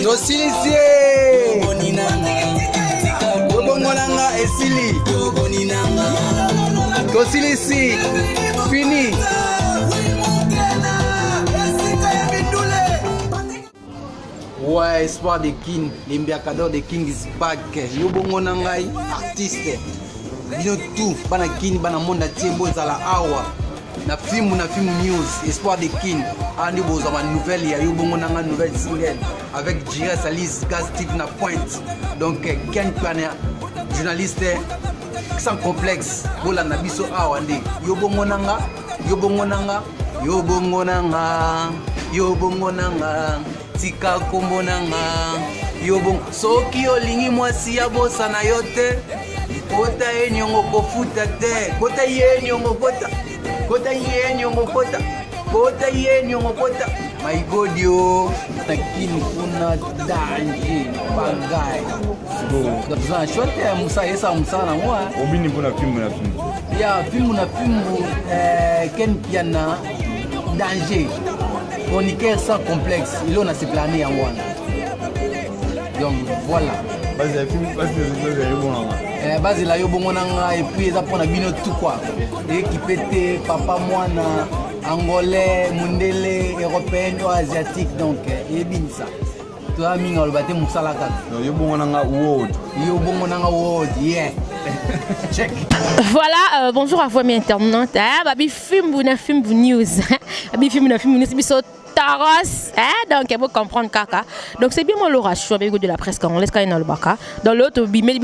Tosilisie Yobongonanga esili Tosilisi Fini. Ouais, espoir de King, l'imbiacador de King is back. Yobongonanga artiste. Bino tout, bana King, bana monde atié bozala awa. Na film news, espoir de King. Andi bozama nouvelle, ya Yobongonanga nouvelle single avec J.S. Alice, Gaz Steve na pointe. Donc Ken Piana, journaliste sans complexe. Bola na biso awa ndi. Yobongonanga. Tika kombonanga Yobong soki olingi mwasi ya bosa na yote kota enyongo kofuta te kota yenyongo kota my god yo takini kuna danger bangai go za shote ya musa yesa musana mwa obini mbona film ya film Ken Piana danger chroniqueur sans complexe, il en a ses planés en one. Donc voilà. Base la yobongonanga et puis ça prend bino tout quoi. Et qui pète papa moine angolais, mundele, européen ou asiatique donc et bien ça. Toi minga le baté musala ka. Yobongonanga world. Yeah. Check. Voilà, bonjour à vous mes internautes. Babi film news. Babi film news biso Taros, donc il faut comprendre kaka. Donc c'est bien moi Laura Chou avec de la presse congolaise quand il est dans le baka. Dans l'autre bimel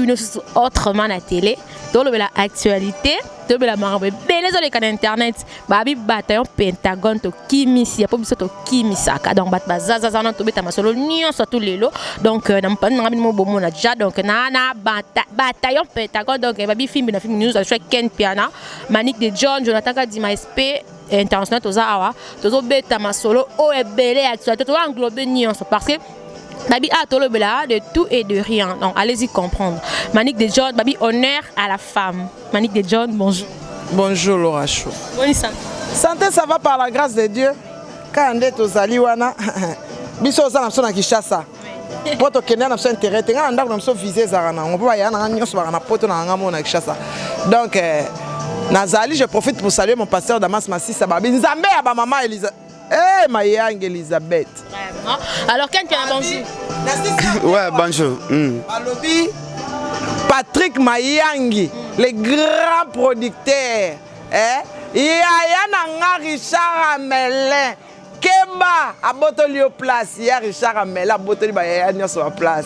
autrement à la télé, dans la actualité, dans la marbre. Belle les canaux internet, babi bataillon Pentagone to Kimisi, y a pas besoin to Kimisaka. Donc bat bazaza na to beta masolo nion sur tous les lots. Donc n'am pas n'am mo bomo na déjà donc nana bataillon Pentagone donc babi film news avec Ken Piana, Manique de John, Jonathan Kadima SP international toza beta masolo o ebele actualité to englober nuance parce que babi a tolo bela de tout et de rien. Donc allez-y comprendre. Manique de John, babi honneur à la femme. Manique de John, bonjour. Bonjour Laura Chou. Bonne santé. Santé ça va par la grâce de Dieu. Quand on est aux Aliwana, biso za na Kinshasa. Poto kenya na intérêt, nga ndako na visé zarana. On peut y aller na nyonso na poto na ngamo na Kinshasa. Donc Nazali, je profite pour saluer mon pasteur Damas Massissa Babi. Nzambe à maman Elisa. Eh, ma yang Elisabeth. Vraiment. Alors, Ken Piana, bonjour. Ouais, bonjour. Alobi, Patrick Mayangi, le grand producteur. Yaya Nanga Richard Amelin. Keba, à Botolio Place. Yaya Richard Amelin, à Botolio Place.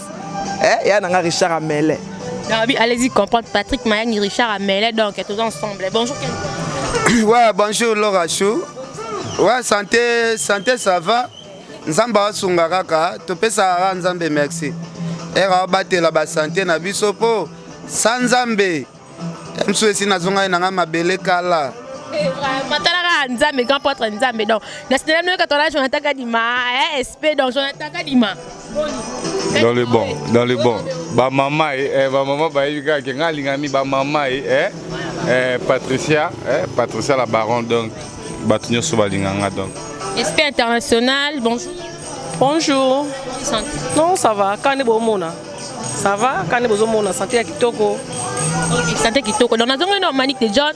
Yaya Nanga Richard Amelin. Allez-y comprendre Patrick Mayang et Richard Amelin donc tous ensemble. Bonjour Ken. Ouais, bonjour Laura Chou. Ouais, santé ça va. Nzamba sungakaka, topesa nzambe merci. Era batela ba santé na biso po sanzambe. Msuesi nazonga na mabele kala. Matala nzambe grand porte nzambe donc. National no katona Jonathan Kadima, SP donc Jonathan Kadima. Dans le bon. Ba maman ba yuka ke ngalingami ba maman Patricia la baronne donc batunyo so balinganga donc. SP international, bonjour. Bonjour. Non, ça va. Quand est mona? Ça va? Quand est mona? Santé kitoko. Santé kitoko. Donc nazonga Manique de John.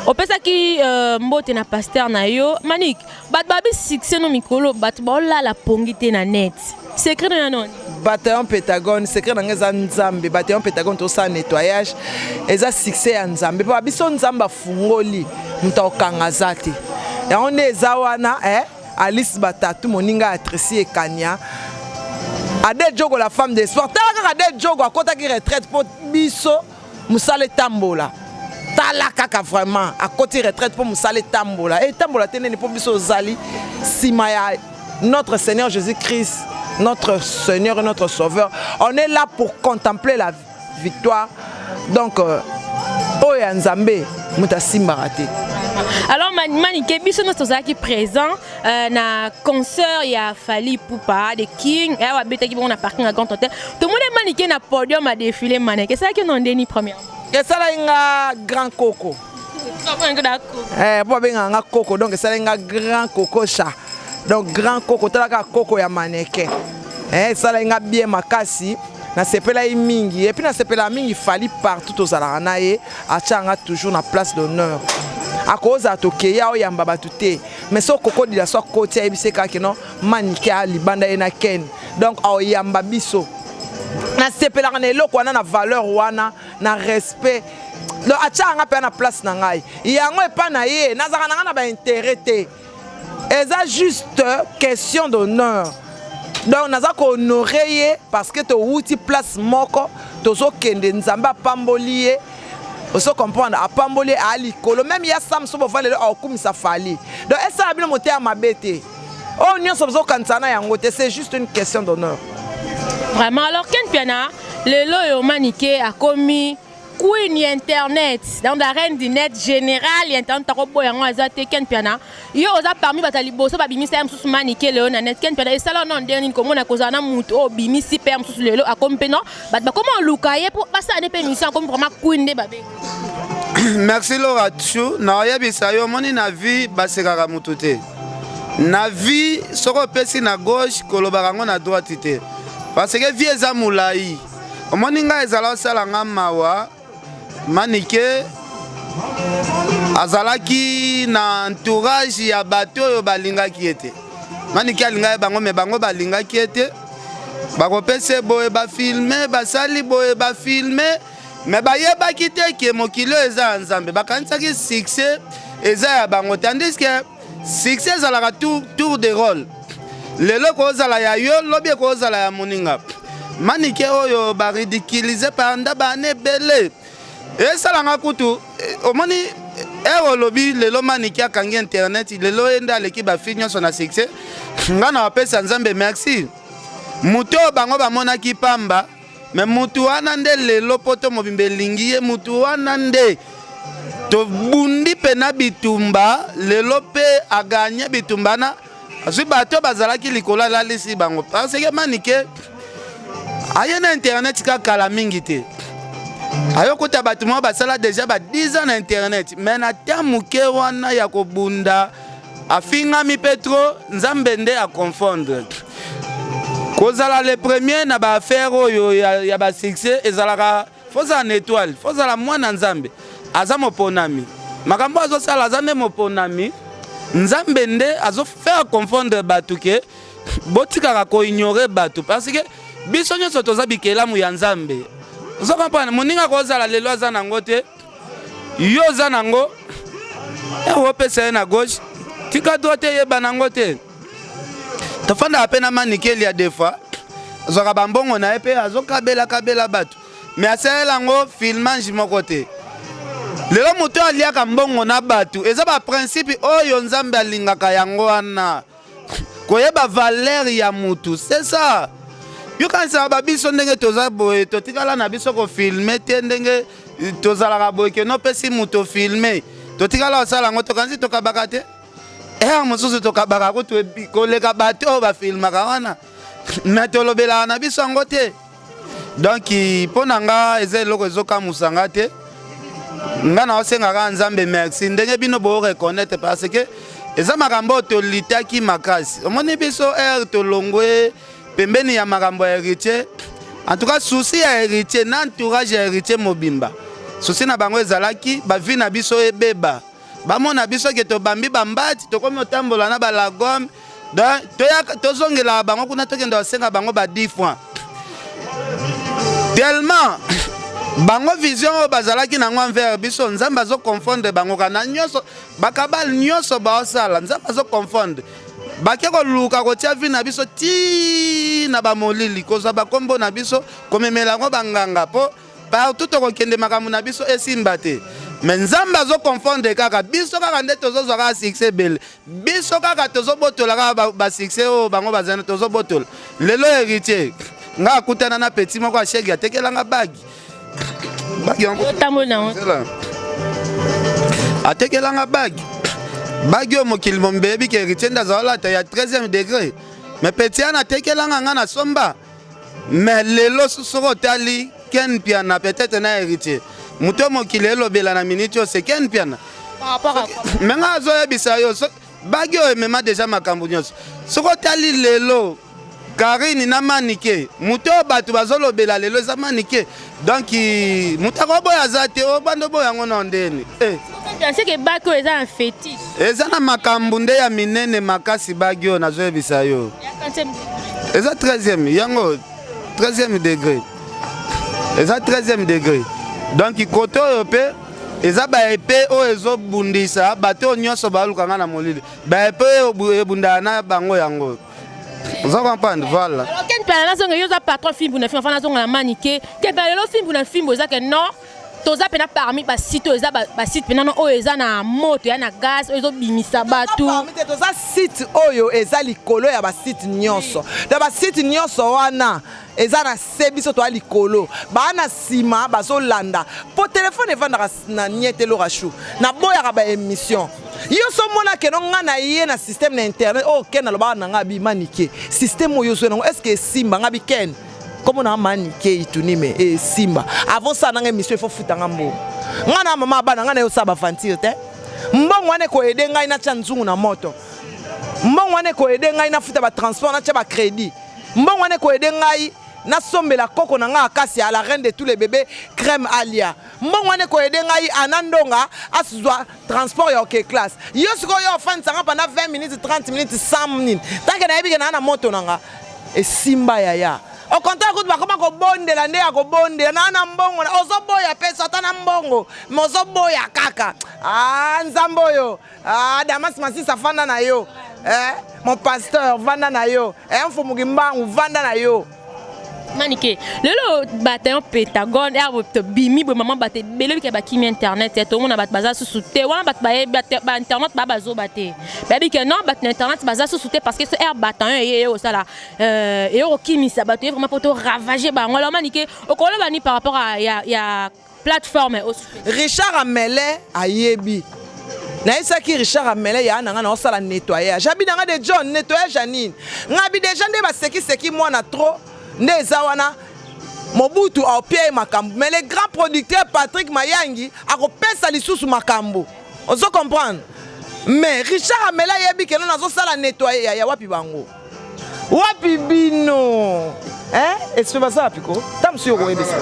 Opesa ki mbote na pasteur na yo. Manique, bat babi succès no mikolo bat bola la pongite na net. Secret na non. Bataillon Pentagone, secret na ngeza nzambe, bataillon Pentagone to sa nettoyage. Eza succès ya nzambe. Pa biso nzamba fungoli muta okangazati. Ya on eza wana Alice Batatu moninga atresi ekanya. Ade Jogo la femme d'espoir. Tala Ade Jogo akota ki retraite pour biso musale tambola. Tala kaka vraiment à côté retraite pour musale tambola. Et tambola tenene pour biso zali simaya notre Seigneur Jésus-Christ, notre Seigneur et notre Sauveur. On est là pour contempler la victoire. Donc Oya Nzambe muta simbarate. Alors Manique biso no tozaki présent na concert ya Fally Ipupa de King et wa beta ki bon na parking à Grand Hôtel. Tout le monde Manique na podium a défilé Manique. C'est ça que non deni première. Et ça là nga grand coco. Pour benga nga coco donc ça là nga grand coco chat. Donc grand coco talaka coco ya mannequin. esala nga bien makasi nasepela ye mingi et puis nasepela mingi fali partout tozalaka na ye atianga toujours na place d'honneur akoza tokeya oyamba bato te mais so kokodila so koti ayebise kaka no manike alibanda ye na ken donc aoyamba biso nasepelaka na eloko wana na valeur wana na respect donc atianga mpe na place na ngai yango epa na ye nazalaka na ngai na baintérêt te eza juste question d'honneur donc naza kohonoré ye parce que towuti place moko tozokende nzambe apamboli ye oso comprendre apamboli a likolo même ya samso bova lelo akumisa fali donc esala bino motema mabe te oyo nyonso bozokanisa na yango te c'est juste une question d'honneur vraiment alors Ken Piana lelo yo manike akomi queen internet dans la reine du net général internet takobo yango azate Ken Piana yo oza parmi batali boso babimisa msusu manike leo na net Ken Piana esala non dernier komona kozana mutu o bimisi pe msusu lelo akompe non bat ba comment lukaye pour passer ne pe mission comme vraiment queen de babe. Merci Laura Chou na yebisa yo moni na vie basekaka mutu te na vie soko pesi na gauche kolobaka ngo na droite te parce que vie eza mulai omoni nga ezala osala nga mawa manike azalaki na entourage ya bato oyo balingaki ete manike alingaki bango me bango balingaki ete bakopesa boye bafilme basali boye bafilme me bayebaki te ke mokili oyo eza ya nzambe bakanisaki succès eza ya bango tandis ke succès ezalaka tour de rôle lelo kozala ya yo lobi ekozala ya moninga manike oyo baridikilize panda bane ebele esalanga kutu omoni ero lobi lelo manike akangi internet lelo ende aleki bafi nyonso na succès nga na bapesa nzambe merci mutu oyo bango bamonaki pamba me mutu wana nde lelo poto mobimba elingi ye mutu wana nde tobundi mpe na bitumba lelo mpe aganye bitumba na azwi bato bazalaki likolo alalisi bango parce que manike aye na internet kakala mingi te ayokuta bato moko basala deja ba 10 ans na internet me na te moke wana ya kobunda afingami petro nzambe nde aconfondre kozala le premier na baaffaire oyo ya basuccès ezalaka fozala na étoile fozala mwana nzambe aza moponami makambo azosala aza nde moponami nzambe nde azofaire confondre bato ke botikaka koignore bato parce que biso nyonso toza bikelamu ya nzambe ozokompana moninga kozala lelo aza nango te yo oza nango opesa ye na gauche tika droite yeba nango te tofandaka mpe na manikeli ya defa azwaka bambongo na ye mpe azokabela bato me asalela yango filmage moko te lelo moto aliaka mbongo na bato eza baprincipe oyo nzambe alingaka yango wana koyeba valeur ya mutu c'est ça yokanisaka babiso ndenge toza boye totikala na biso kofilme te ndenge tozalaka boye ke nopesi mutu ofilme totikala kosala yango tokanisi tokabaka te mosusu tokabaka kutu koleka bato oyo bafilmaka wana me tolobelaka na biso yango te donc mpo na nga eza eloko ezokamusanga te nga na osengaka nzambe merci ndenge bino boreconnaître parce que eza makambo oyo tolitaki makasi omoni biso tolongwe pembeni ya makambo ya héritier en tout cas souci ya héritier na entourage ya héritier mobimba souci na bango ezalaki bavi na biso ebeba bamona biso ke tobambi bambati tokomi otambola na balagome donc tozongelaka bango kuna tokenda kosenga bango ba 10 francs tellement bango vision oyo bazalaki nango envers biso nzambe azoconfondre bango kana nyonso bakabale nyonso baosala nzambe azoconfondre bake koluka kotia vi na biso ti na bamolili kozwa bakombo na biso komemela yango banganga mpo partout tokokende makambo na biso esimba te me nzambe azoconfondre kaka biso kaka nde tozozwaka succès ebele biso kaka tozobotola kaka basuccès oyo bango bazana tozobotola lelo héritier nga akutana na petit moko ashegi atekelanga bagi atekelanga bagi oyo mokili mombeyebi ke héritier nde azalolata ya 13e degré me petit ana atekelanga nga na somba me lelo soko otali Ken Piana peut-être na héritier muto mokili elobela na minute oyo se Ken Piana me nga azoyebisa yo bagi oyo emema deja makambo nyonso soko otali lelo Karine na manike muto batu bazolobela lelo za manike donc mutako boya zate o bando boya ngona ndeni pensez que bako eza un fétiche eza na makambu nde ya minene makasi bagio na zoebisa yo eza 13e yango 13e degré eza 13e degré donc koto yo pe eza ba epe o ezo bundisa bato nyonso balukanga na molili ba epe ebunda na bango yango. Vous comprenez, voilà. Alors, quel personne qui a patron film pour ne faire la maniqué, quel film pour ne film que non, tous a pena parmi bas site oza bas site pena no oyo eza na moto ya na gaz oyo bimisa batu. Parmi tous a site oyo eza likolo ya bas site nyonso. Da bas site nyonso wana eza na sebiso to likolo. Ba na sima bazolanda. Po téléphone evanda na nietelo rashu. Na boya ba émission. Yo so mona ke no ngana ye na système na internet o ken na loba na ngabi manike système oyo so no est-ce que simba ngabi ken comme on a manike itunime e simba avant ça na émission il faut futa ngambo ngana mama bana ngana yo saba fantir te mbongo wane ko aider ngai na tsanzungu na moto mbongo wane ko aider ngai na futa ba transport na tcha ba crédit mbongo wane ko aider ngai na sombela koko na nga akasi à la reine de tous les bébés crème alia mbongo wane ko aider ngai anandonga asuzwa transport ya OK class yo siko yo fan sanga pendant 20 minutes 30 minutes 100 minutes tant que na yebi na moto nanga e simba ya au contraire ko ba koma ko bondela nde ya ko bondela na mbongo na ozoboya pesa atana mbongo mozoboya kaka nzambo yo Damas Masisi afanda na yo mon pasteur vanda na yo mfumu gimbangu vanda na yo Manique, le bataillon Pentagone, et bimi, maman batte, belé qui a bâti internet, et tout le monde a battu bazar sous thé, ou bat internet, babazo batte. Baby que non, bat internet, bazar sous thé parce que ce air bataillon et au sala, et au kimi ça batte vraiment pour te ravager, bah on l'a maniqué, au collègue bani par rapport à ya plateforme. Richard Amele a yebi. Naïsa qui Richard Amele ya na na osala nettoyage. J'habite dans des John nettoyage Janine. Ngabi des gens de seki moi na trop. Nezawana Mobutu a pied makambo mais les grands producteurs Patrick Mayangi a repensé lisusu makambo on se comprend mais Richard Amela yebi que nous nazo sala nettoyer ya wapi bango wapi bino est-ce que ça piko tam sur ko yebi ça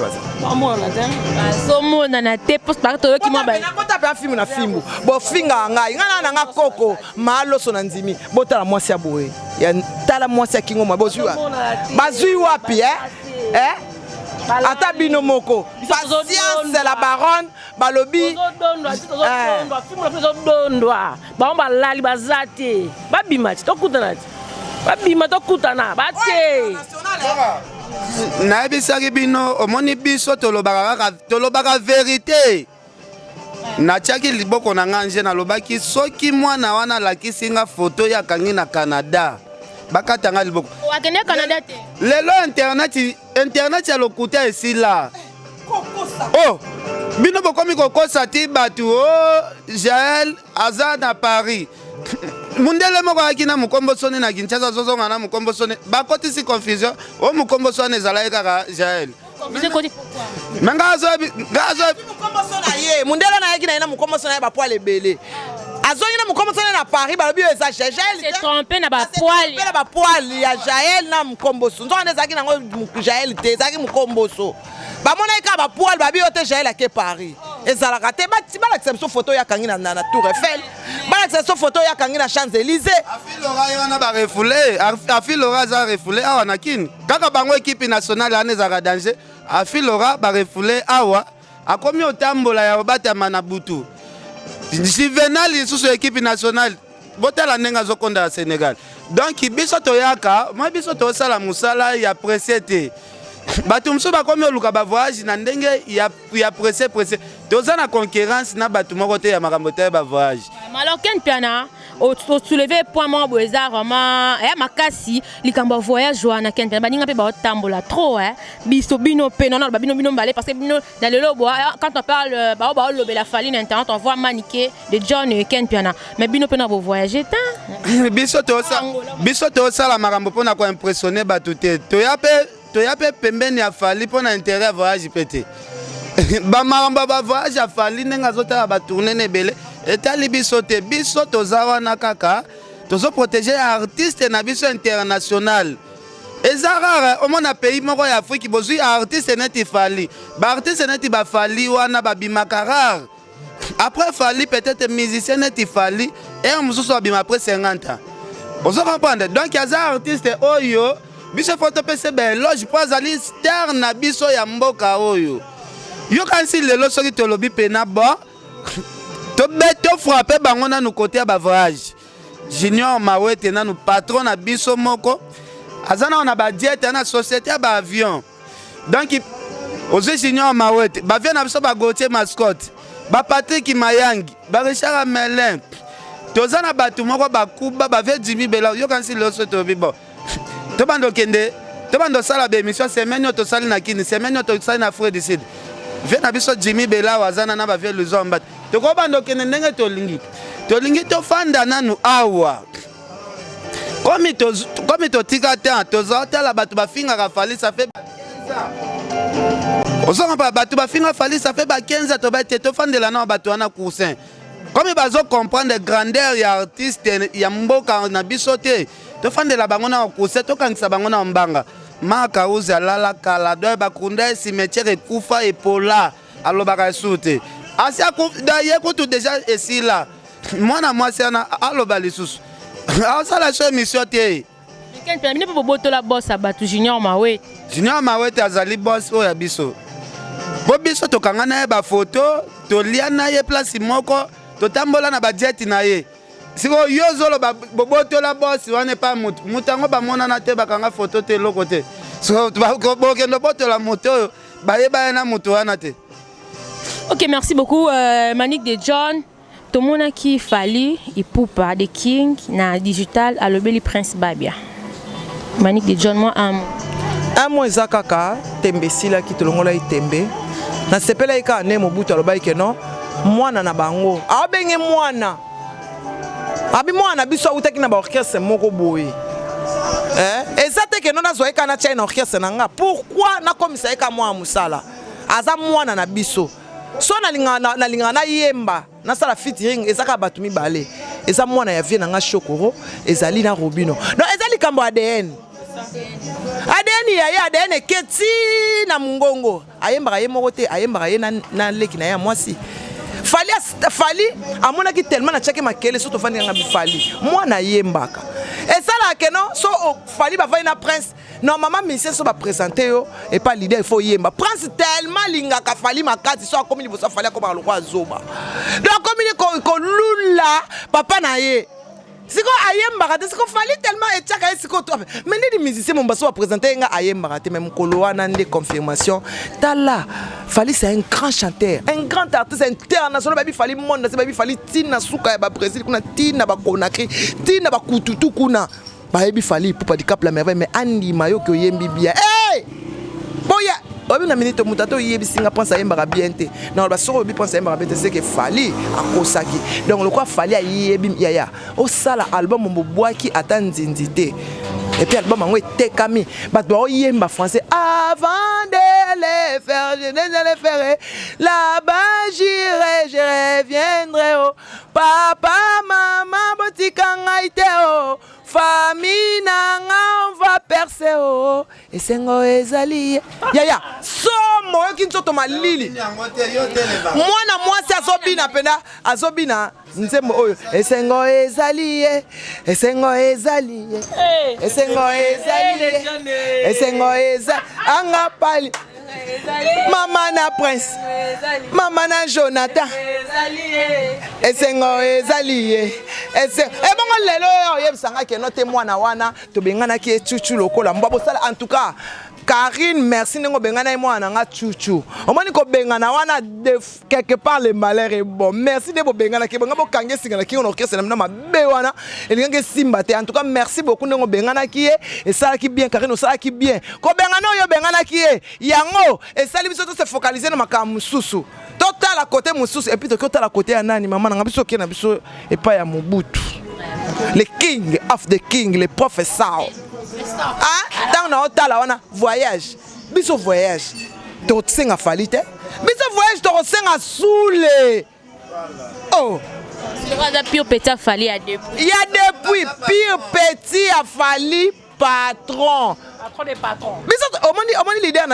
somo na te post par to ki mo ba na kota pa film na filmu bo finga ngai ngana na koko malo so na nzimi botala mwasi ya boye ya tala mwasi ya kingo mo bozui bazui wapi ata bino moko patience la baronne balobi dondwa ba lali bazate babima tokutana babima tokutana bate nayebisaki bino omoni biso tolobaka vérité natiaki liboko na nga nje nalobaki soki mwana wana alakisi nga foto yakangi na Canada bakatanga liboko lelo internet ya lokuta esila oh bino bokomi kokosa ti batu o Jaël aza na Paris mundele moko aki na mukombo sone na Kinshasa zozonga na mukombo sone bakotisi confusion o mukombo sone ezalaki kaka Jaël mukombo sone ye mundele na yaki na mukombo sone ba poil ebele azongi na mukombo sone na Paris balobi eza Jaël c'est trompé na ba poil ya Jaël na mukombo so nzo ezaki nango Jaël te ezaki mukombo so bamona eka ba poil babi ote Jaël ake Paris ezalaka te balakisa biso photo yakangi na Tour Eiffel balakisa biso photo yakangi na Champs-Élysées afilora yana ba refoulé afilora za refoulé awa na kini kaka bango équipe nationale ane ezalaka danger afilora ba refoulé awa akomi otambola ya obatama na butu Juvenal lisusu équipe nationale botala ndenge azokonda ya Sénégal donc biso toyaka moi biso tosala musala ya pressé te bato mosusu bakomi oluka bavoyage na ndenge ya pressé toza na concurrence na bato moko te ya makambo te ya bavoyage alors ken piana soulever point mo boeza vraiment makasi likambo voyage wana ken piana baninga pe ba otambola trop biso bino pe non bino balé parce que bino dans le lobo quand on parle ba lobela faline internet on voit maniqué de John et ken piana mais bino pe na bo voyager tant biso to sala makambo pona ko impressionner bato te toya pe pembeni ya fali pona intérêt voyage pété ba maramba ba voyage ya fali nenga zota ba tourner nebele etali biso te biso toza wana kaka tozo protéger artiste na biso international eza rare au moins pays moko ya Afrique bozui artiste neti fali ba artiste neti ba fali wana babimaka rare après fali peut-être musicien neti fali et mususu babima après 50 ans vous comprenez donc yaza artiste oyo biso photo pese be loge po azali star na biso ya mboka oyo yo kansi lelo soki tolobi pena bo to beto frapper bango na nous côté ya ba voyage Junior Mawete na nous patron na biso moko azana on a ba diète na société ya ba avion donc ozo Junior Mawete ba vient na biso ba Gauthier Mascotte ba Patrick Mayangi ba Richard Melin tozana batu moko ba kuba ba ve Jimmy Bela yo kansi lelo so to bibo to bando kende to bando sala be émission semaine to sali na kini semaine to sali na Fred Sid vient na biso Jimmy Bela wazana na ba ve Luzomba to ko bando kende ndenge to lingi to fanda nanu awa comme to tika te tozota la batu bafinga ka fali ça fait osonga pa batu bafinga fali ça fait ba 15 to ba te to fandela na batu wana coussin comme bazo comprendre grandeur ya artiste ya mboka na biso te to fandela bango na coussin to kangisa bango na mbanga maka uza lala kala do ba kunda cimetière kufa epola alobaka sute asia da yekutu déjà ici là mwana mwasi ana aloba lisusu asala so émission te Ken termine pour boto la boss abatu Junior Mawete. Junior Mawete azali boss oya biso bo biso tokanga na ye ba photo tolia na ye place moko totambola na ba jet na ye siko yo zolo boto la boss wane pa mutango ba mona na te bakanga photo te loko te so ba ko kendo boto la moto ba ye ba na moto wana te. Ok, merci beaucoup Manick de John. Tout le monde qui fali ipupa de King na digital à l'obéli Prince Babia. Manick de John moi un mois zakaka tembe sila ki tolongola itembe na sepela ika ne mobutu alobai ke non mwana na bango abenge mwana abi mwana biso utaki na ba orchestre moko boye ezate ke non azwa ika na China orchestre nanga pourquoi na komisa ika mwa musala aza mwana na biso so na linga na yemba na sala featuring ezaka batu mibale eza mwana ya vie nanga Shokoro ezali na Robino donc ezali kambo ADN ya ADN keti na mungongo ayembaka ye moko te ayembaka ye na leki na ya mwasi fali amona ki tellement na chake makele so to fandi nga bifali mwana yembaka esala ke non so fali ba na Prince normalement monsieur so ba présenter yo et pas leader il faut yemba Prince tellement lingaka fali makati so akomi liboso fali akoma lokwa zoba donc comme ko lula papa na ye siko ayembaka te siko fali tellement etchaka siko to mais les musiciens mon baso présenter nga ayembaka te même koloana ndé confirmation tala fali c'est un grand chanteur un grand artiste international babi fali monde c'est babi fali tina suka ya ba Brésil kuna tina ba Conakry tina ba kututu kuna babi fali pour pas di cap la merveille mais andi mayo ko yembi bien boya obi na minute mutato yebi singa pense ayembaka bien te non ba soro obi pense ayembaka bien te c'est que fali akosaki donc le quoi fali ayebi yaya o sala album mbobwaki atanzinzi te et puis album ango etekami bato ba oyemba français avant de les faire je ne les ferai là-bas j'irai je reviendrai oh papa maman botikanga ite oh famille nanga on va percer oh et sengo ezali yaya somo yoki nzoto malili mwana mwasi azobina pena azobina nzembo oyo esengo ezali esengo ezali esengo ezali esengo ezali anga pali mama na Prince mama na Jonathan esengo ezali ebongo lelo yebisanga ke no te mwana wana to bengana ki chuchu lokola mbabo sala en tout cas Karine merci ngo bengana e mwana nga chuchu omoni ko bengana wana de quelque part le malheur est bon merci de bo bengana ke bonga bo kange singana ki on orchestre na mabe wana elinga simba te en tout cas merci beaucoup ngo bengana ki et ça qui bien Karine ça qui bien ko bengana yo bengana ki yango et ça biso to se focaliser na makamu susu total à côté mususu et puis total à côté ya nani mama na biso ke na biso et pas ya Mobutu les king of the king les professeurs ah dans na otala wana voyage biso voyage to tsenga falite biso voyage to tsenga soule oh il y a pire petit à Fali à depuis il y a depuis pire petit à Fali patron Patron des patrons. Biso omoni leader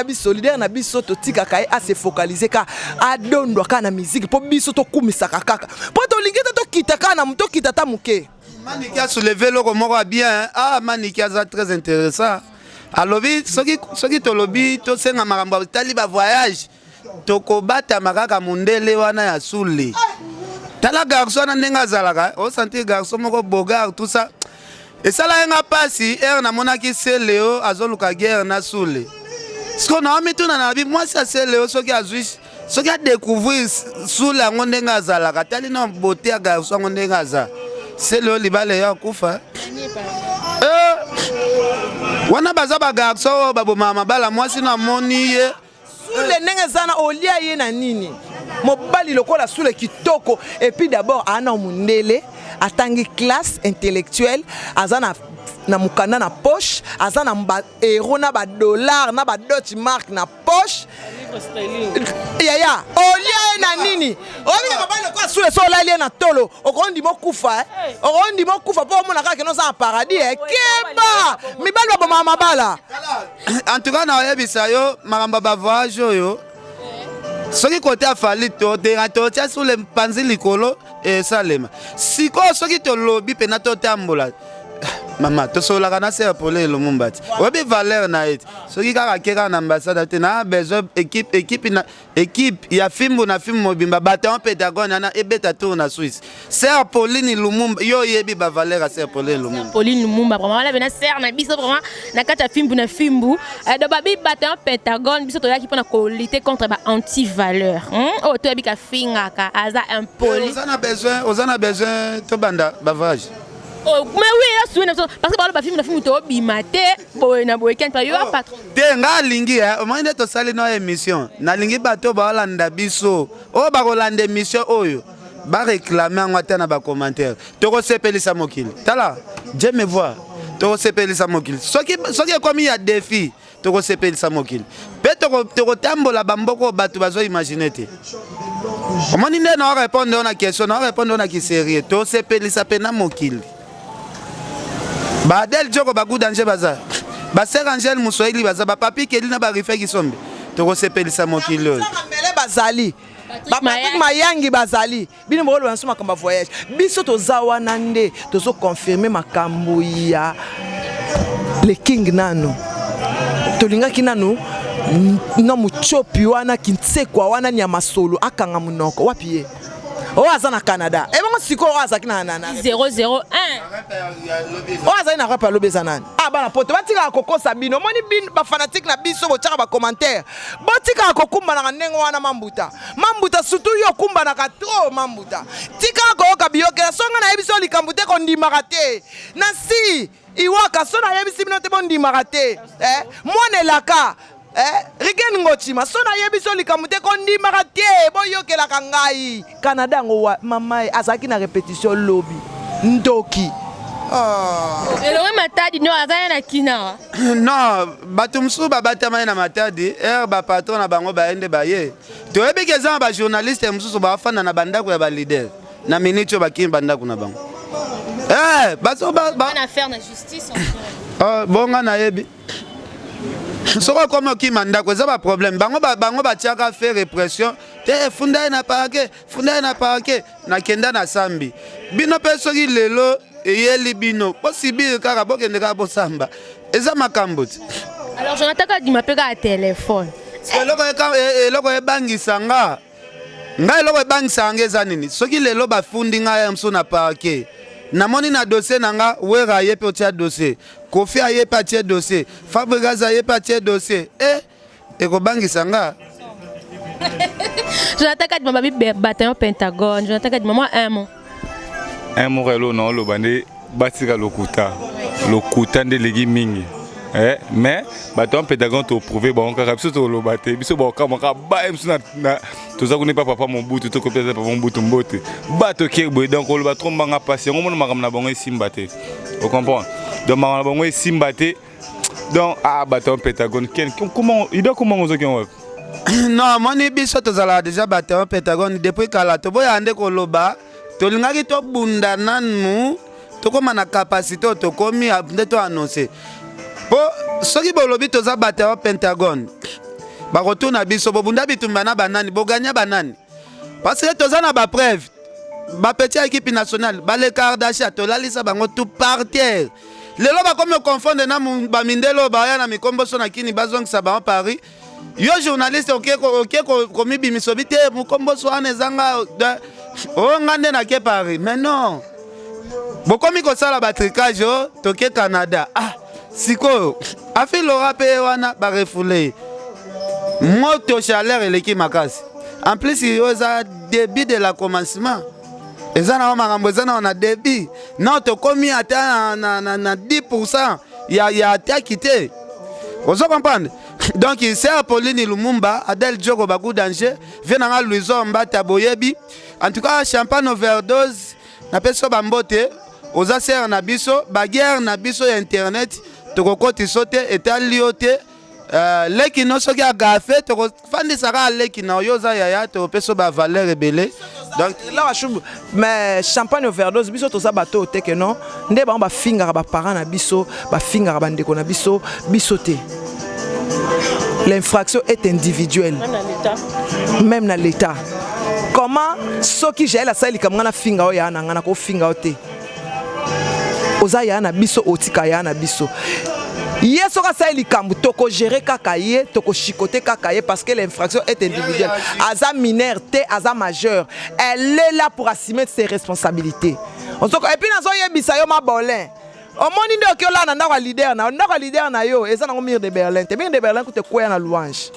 na biso to tika kai a se focaliser ka adondwa ka na musique po biso to kumisa kaka. Po to lingeta to kita ka na mto kita ta muke. Maniki a soulevé le moko bien. Ah Maniki a très intéressant. Alobi soki to lobi to senga makambo tali ba voyage. To ko bata makaka mundele wana ya sule. Tala garçon na ndenga zalaka. O santé garçon moko bogard tout ça. Et ça là nga pasi na monaki c'est Léo azoluka guerre na sule. Ce qu'on a mis tout na bi moi ça c'est Léo soki azui soki a découvrir sule ndenga zalaka tali na beauté ya garçon ndenga za. C'est Léo libale ya kufa. Wana baza ba garçon babo mama bala moi sina moni ye sule ndenga zana olia ye na nini. Mobali lokola sule kitoko et puis d'abord ana mundele atangi classe intellectuelle azana na mukanda na poche azana ba euro na ba dollar na ba Deutsche Mark na poche ya olia na nini obi mabali lokola sule so lalie na tolo okondi mokufa okondi mokufa po mona kaka no sa paradis keba mibali ba mama bala en tout cas na yebisa yo maramba ba voyage yo soki côté afali to tia sur le panzi likolo et salema siko soki to lobby pena to tambola mama to sola kana ser pour le mumbati obi valeur na it soki kaka keka na ambassade te na besoin équipe ya fimbo na film mobimba bataillon Pentagone na ebeta tour na Suisse ser Pauline Lumumba yo yebi ba valeur ser Pauline Lumumba Pauline Lumumba vraiment la bena ser na biso vraiment na kata fimbu na fimbu do babi bataillon Pentagone biso to yaki pona ko lutter contre ba anti valeur oh to yabi ka finga ka aza un Pauline on a besoin to banda bavage. Oh, mais oui, là, parce que par le film, le film est bimate, boy, na boy, quand tu as patron. Denga lingi, au moins de to sali no émission. Na lingi bato ba Hollanda biso. O ba Hollanda émission oyo. Ba réclamer ngata na ba commentaire. To sepelisa mokili. Tala, je me vois. To sepelisa mokili. Soki comme il y a défi, to sepelisa mokili. Pe to tambola bamboko bato bazo imaginer te. Au moins nde na répondre na question, na répondre na ki sérieux. To sepelisa pena mokili. Badel Joko Bagou Danger Baza. Baser Angel Moussoili Baza. Papi Kelina Barife Kisombe. Toko sepelisa mokilo. Mele Bazali. Patrick Mayangi Bazali. Bino mo lo nsoma kamba voyage. Biso to zawa nande to so confirmer makambo ya le king nano. To linga kinano na muchopi wana kintsekwa wana nya masolo akanga munoko wapi o aza na Canada e bango siko o aza kina na 001 o aza na rap alobe zanani bana poto batika kokosa bino moni bin ba fanatique na biso bo tshaka ba commentaire botika kokumba na ndengo wana mambuta surtout yo kumba na katro mambuta tika ko ka biyokela songa na ebiso likambute ko ndimaka te na si iwaka sona yebisi bino te bon ndimaka te monelaka Rigen ngochima sona yebiso likamute kondi makate boyokela kangai Canada ngo mama azaki na répétition lobby ndoki Elowe matadi no azaya na kina non batumsu babatama na matadi ba patron na bango baende baye to ebikeza ba journaliste msusu bafana na bandako ya ba leader na minute bakimba ndako na bango baso ba na affaire na justice bonga na yebi soko comme qui manda ko za ba problème bango ba tiaka faire répression te funda na parquet na kenda na sambi bino peso ki lelo eyeli bino possible kaka bokende ka bosamba eza makambuti alors Jonathan ka di mapeka à téléphone eloko ebangisa nga eloko ebangisa nga eza nini soki lelo bafundi nga ya mso na parquet namoni na dossier nanga wera ye pe tia dossier Kofi aye pa tia dossier Fabregas aye pa tia dossier eko bangisa nga Jonathan ka di mababi bataillon Pentagone Jonathan ka di maman un mot relo non lo bande batika lokuta nde legi mingi mais bataillon Pentagone to prouver bon ka biso to lo bate biso ba ka ba emsu na to za kuni papa Mobutu to kopia papa Mobutu mbote bato kirbo donc lo ba tromba nga patient on makam na bango simbate vous comprenez donc makam na bango simbate donc bataillon Pentagone comment il doit comment ozo kion non moni biso to zala déjà bataillon Pentagone depuis kala to boya ande ko loba to lingaki to bunda nanu to koma na capacité to komi nde to annoncer po soki bolobi toza batteur Pentagone bakotuna biso bobunda bitumba na banani boganya banani parce que toza na bapreuve bapeti ya équipe nationale balekardasha tolalisa bango tout par terre lelo bakomi okofondre na bamindelo baya na mikomboso na kini bazongisa bango Paris yo journaliste oke komibimiso bi te mokomboso wana ezanga nga nde nake Paris mais non bokomi kosala batricage toke Canada sikoyo afi lora pe wana barefule moto chaleur eleki makasi en plus yo eza début de la commencement eza na makambo eza na début non tokomi ata na 10% ya ataki te ozo comprendre donc c'est Apolline Lumumba Adel Djoko Bagou danger venanga Louison Mbata boyebi en tout cas champagne overdose na peso bambote oza ser na biso baguerre na biso ya internet tokokoti sote etaliote leki no soki agafe tokofandisaka leki na oyo oza yaya topeso ba valeur ebele donc là mais champagne overdose biso toza bato te que non nde bango bafingaka baparent na biso bafingaka bandeko na biso biso te. L'infraction est individuelle même dans l'état comment soki j'ai la salle comme ngana finga o ya na ngana ko finga o te oza ya na biso otika ya na biso yeso ka salle kambu toko gérer kaka ye toko chicoter kaka ye parce que l'infraction est individuelle aza mineur te aza majeur elle est là pour assumer ses responsabilités et puis nazo yebisa yo mabolin omoni nde okiola na ndako leader na yo eza na mur de Berlin te mur de Berlin ko te koya na louange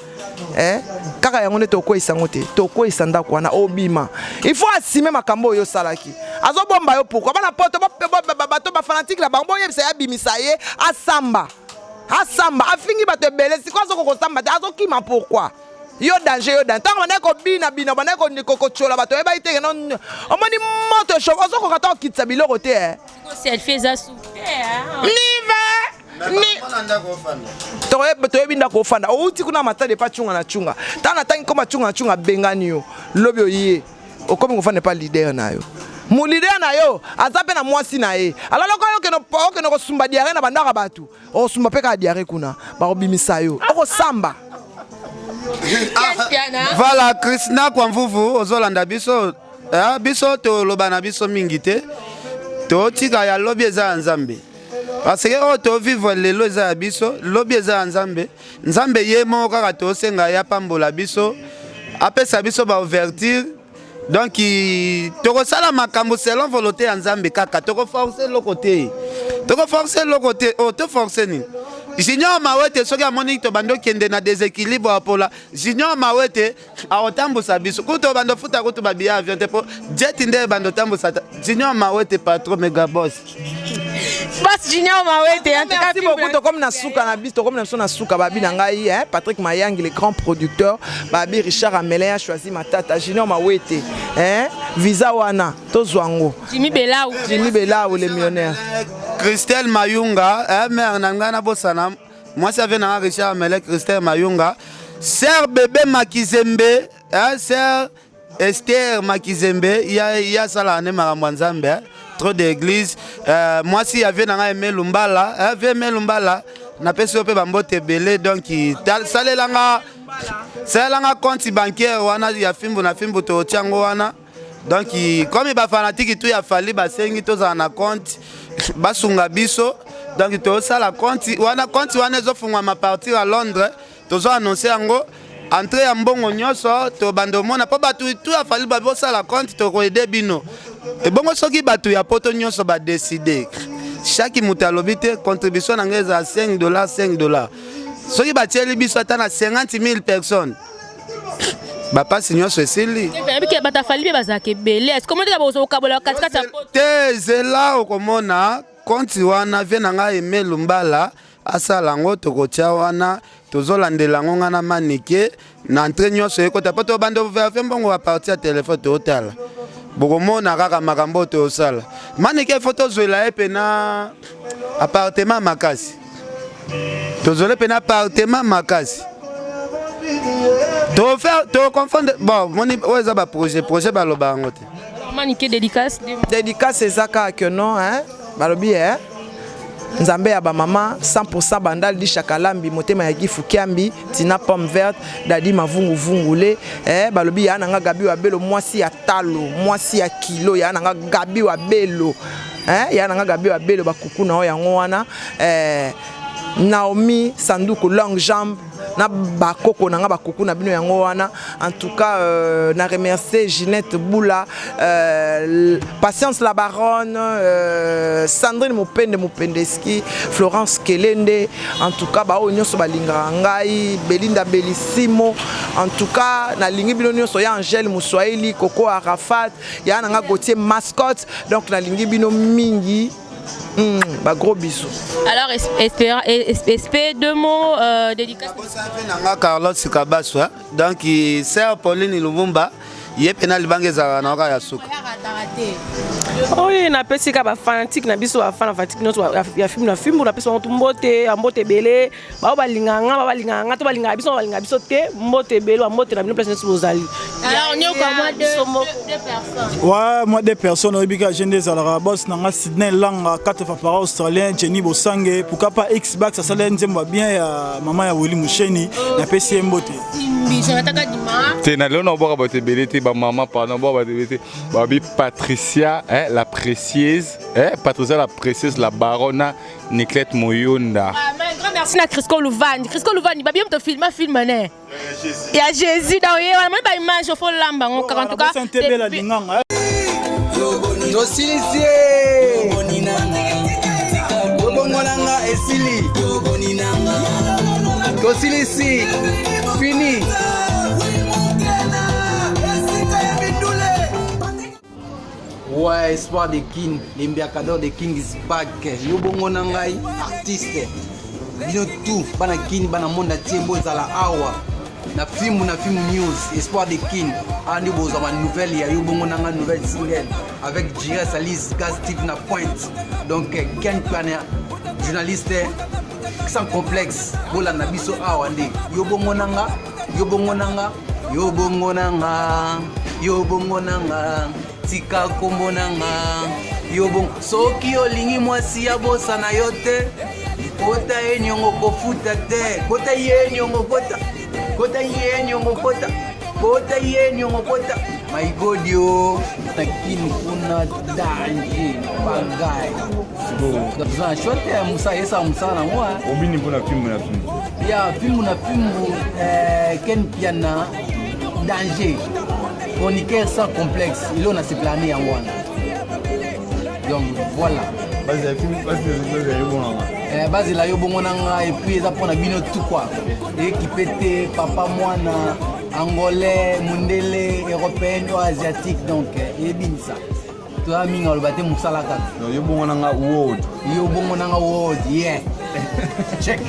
kaka yango nde tokoyisa ngo te tokoyisa ndako wana obima il faut assumer makambo yo salaki azobomba yo pourquoi bana poto bato ba fanatique la bango yebisa ya bimisa ye asamba afingi bato ebele siko azoko samba te azokima pourquoi yo danger tango banako bina banako kochola bato eba iteke non omoni moto chauffe azoko kata okitsa biloko te elle fait ça super toyebi ndako ofanda outi kuna matade pa chunga na chunga tana tangi koma chunga na chunga bengani yo lobi oye okomi kofanda pa leader na yo mu leader na yo azape na mwasi na ye alalo ko yo ko sumba diare na bandaka batu o sumba pe ka diare kuna ba obimisa yo oko samba voilà Krishna kwa mvuvu ozolanda biso biso to lobana biso mingi te to tika ya lobi eza nzambe parce que to vivre lelo eza biso lobi eza nzambe nzambe ye mo kaka to senga ya pambola biso apesa biso ba ouverture donc toko sala makambo selon volonté ya nzambe kaka toko forcer le côté to forcer ni Junior Mawete soki amoni to bando kende na déséquilibre apola Junior Mawete aotambusa biso kuto bando futa kuto babia avion te po jet nde bando tambusa Junior Mawete patron mega boss Boss Junior Mawete en tout cas beaucoup comme na suka na biso comme na suka babi na ngai Patrick Mayang le grand producteur babi Richard Amelin a choisi matata Junior Mawete visa wana to zwango Jimmy Belau le millionnaire Christelle Mayunga, mère Nangana Bossana, moi ça vient à Richard Melek, Christelle Mayunga, sœur bébé Makizembe, sœur Esther Makizembe, il y a ça là, Maramwanzambe, trop d'églises. Moi si il y avait Nanga Lumbala, Lumbala, n'a pas su Bambote Belé, donc ça langa compte bancaire, wana il y a film, on a film pour Tiango wana. Donc comme il va fanatique tout il a fallu basengi tous en compte basunga biso donc to ça la compte wana ezofungwa ma partir à Londres tozo annoncer yango entrée ya mbongo nyoso to bandomona po batu tout a fallu ba ça la compte to ko aider bino et bongo soki batu ya poto nyoso ba décider chaque mutalobi te contribution na ngeza $5 soki batieli biso ata na 50,000 personnes Bapa signor Cecily. Tezela okomona konti wana venanga eme lumbala asalango tokotia wana tozolandela ngonga na manike na entraînement so ekota poto bando verfe mbongo a partir téléphone total. Bokomona kaka makambo to sala. Manike photo zoela epena appartement makasi. Tozole pena appartement makasi. To confondre bon moni oza ba projet baloba ngote manique dédicace c'est ça que non balobi nzambe ya bamama 100% bandal di Chakalambi motema ya Gifu Kiambi tina pomme verte dadi mavungu vungule balobi ya nanga gabi wa belo mwasi ya talo mwasi ya kilo ya nanga gabi wa belo ya nanga gabi wa belo bakuku na yango wana Naomi Sanduku Long Jambe na bakoko nanga bakuku na bino yango wana. En tout cas na remercier Ginette Boula, Patience la Baronne, Sandrine Mupendeski, Florence Kelende. En tout cas ba onyoso balinga ngai, Belinda Belissimo. En tout cas na lingi bino nyonso ya Angèle Mouswaili, Coco Arafat, ya nanga Gauthier Mascotte. Donc na lingi bino mingi. Bah gros bisous. Alors espère deux mots dédicaces. Carlos Kabaswa. Donc Sœur Pauline Lumumba, yepena libangeza na ya suka. Oui, na pesi ka ba fanatique na biso ba fan fanatique notre ya film na film na pesi on mbote ambote belé ba balinganga to balinga biso te mbote belé mbote na bino place sur ozali. Alors on est comme deux personnes. Ouais, moi deux personnes au bika jeune des alara boss nanga Sydney Langa 4 fois par australien Jenny Bosange pourquoi pas Xbox ça sala nzemba bien ya maman ya Willy Musheni na pesi mbote. Te na lona boka bote belé te ba maman pardon boka bote belé babi Patricia la précieuse, Patricia la précieuse, la baronne Niclette Moyonda. Un grand merci à Crisco Louvani. Crisco Louvani, il va bien te filmer, filmer. Il y a Jésus dans le monde, il y a une image au fond de l'amba. En tout cas, c'est fini. Ouais, espoir de King, l'imbiacador de King is back. Yo bongo nangai artiste. Bino tout, bana King, bana monde tiembo zala awa. Na film news, espoir de King. Andi boza ma nouvelle ya yo bongo nanga nouvelle single avec J.S. Alice Gas Steve na pointe. Donc Ken Plania, journaliste sans complexe. Bola na biso awa ndi. Yo bongo nanga, yo bongo nanga, yo bongo nanga, yo bongo nanga. Tika kombo nanga yo bon soki olingi mwasi ya bosa na yo te kota ye nyongo kofuta te kota ye nyongo kota kota ye nyongo kota kota ye nyongo kota my god yo takini kuna danger bangai do za shote ya musa yesa musa na mwa Obini kuna film ya film Ken Piana danger chroniqueur sans complexe, il en a ses planés en one. Donc voilà. Base la yo bongonanga et puis ça prend bino tout quoi. Équipé papa moana angolais, mundele, européen ou asiatique donc et bien ça. Toi minga le baté musalaka. Yo bongonanga world. Yo bongonanga world, yeah. Check.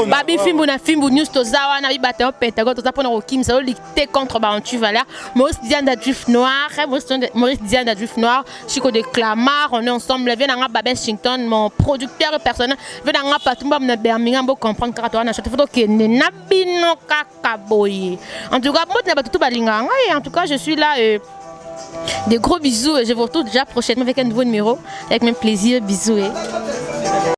Babi Fimbu na Fimbu News tozawa na bibate au Pentagon toza pona rokim ça lutter contre Bantu Valère. Maurice Diane d'Adjuf Noir, Maurice Diane d'Adjuf Noir, Chico de Clamart, on est ensemble, vient dans Babin Washington, mon producteur personnel, vient dans Patumba na Birmingham pour comprendre que toi na chante photo que na bino kakaboy. En tout cas, moi na batutu balinga et en tout cas, je suis là des gros bisous, je vous retrouve déjà prochainement avec un nouveau numéro avec même plaisir, bisous.